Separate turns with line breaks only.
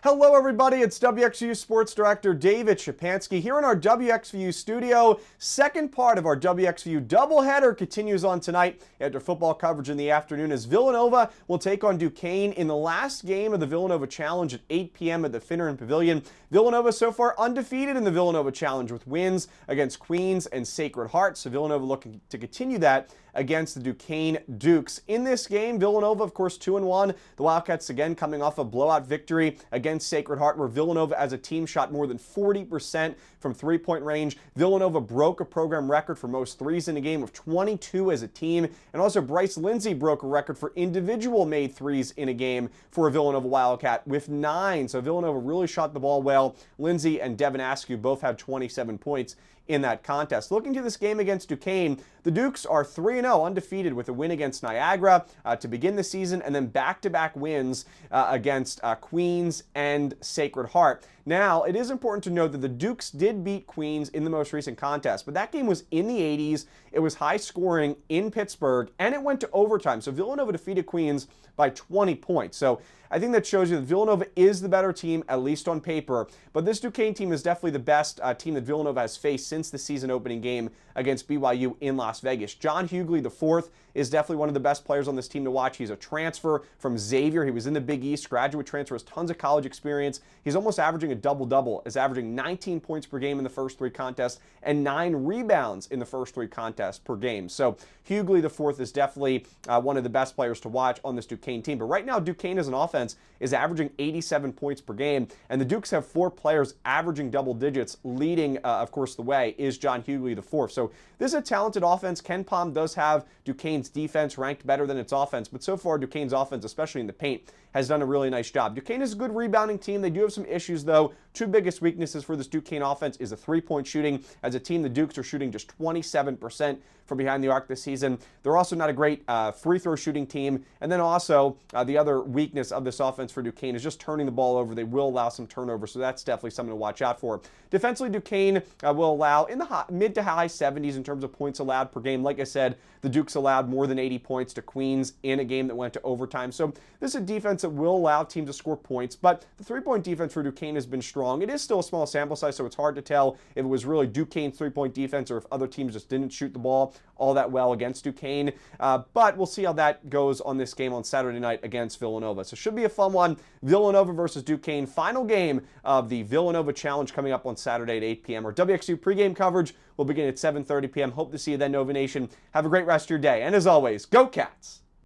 Hello everybody, it's WXVU Sports Director David Szczepanski here in our WXVU studio. Second part of our WXVU doubleheader continues on tonight after football coverage in the afternoon as Villanova will take on Duquesne in the last game of the Villanova Challenge at 8 p.m. at the Finneran Pavilion. Villanova so far undefeated in the Villanova Challenge with wins against Queens and Sacred Heart, so Villanova looking to continue that against the Duquesne Dukes. In this game, Villanova, of course, 2-1. The Wildcats again coming off a blowout victory against Sacred Heart, where Villanova as a team shot more than 40% from three-point range. Villanova broke a program record for most threes in a game of 22 as a team, and also Bryce Lindsey broke a record for individual made threes in a game for a Villanova Wildcat with 9. So Villanova really shot the ball well. Lindsey and Devin Askew both had 27 points in that contest. Looking to this game against Duquesne, the Dukes are 3-0 undefeated with a win against Niagara to begin the season, and then back-to-back wins against Queens and Sacred Heart. Now, it is important to note that the Dukes did beat Queens in the most recent contest, but that game was in the 80s. It was high scoring in Pittsburgh, and it went to overtime. So Villanova defeated Queens by 20 points. So I think that shows you that Villanova is the better team, at least on paper. But this Duquesne team is definitely the best team that Villanova has faced since the season opening game against BYU in Las Vegas. John Hughley IV is definitely one of the best players on this team to watch. He's a transfer from Xavier. He was in the Big East, graduate transfer, has tons of college experience. He's almost averaging a double-double, is averaging 19 points per game in the first 3 contests and 9 rebounds in the first 3 contests per game. So Hughley IV is definitely one of the best players to watch on this Duquesne team. But right now, Duquesne as an offense is averaging 87 points per game, and the Dukes have 4 players averaging double digits. Leading, of course, the way is John Hughley IV. So this is a talented offense. Ken Palm does have Duquesne's defense ranked better than its offense, but so far Duquesne's offense, especially in the paint, has done a really nice job. Duquesne is a good rebounding team. They do have some issues, though. 2 biggest weaknesses for this Duquesne offense is the three-point shooting. As a team, the Dukes are shooting just 27% from behind the arc this season. They're also not a great free throw shooting team. And then also the other weakness of this offense for Duquesne is just turning the ball over. They will allow some turnovers, so that's definitely something to watch out for. Defensively, Duquesne will allow in the mid to high 70s in terms of points allowed per game. Like I said, the Dukes allowed more than 80 points to Queens in a game that went to overtime. So this is a defense that will allow teams to score points, but the three-point defense for Duquesne has been strong. It is still a small sample size, so it's hard to tell if it was really Duquesne's three-point defense or if other teams just didn't shoot the ball all that well against Duquesne. But we'll see how that goes on this game on Saturday night against Villanova. So it should be a fun one. Villanova versus Duquesne. Final game of the Villanova Challenge coming up on Saturday at 8 p.m. Our WXU pregame coverage will begin at 7:30 p.m. Hope to see you then, Nova Nation. Have a great rest of your day. And as always, go Cats!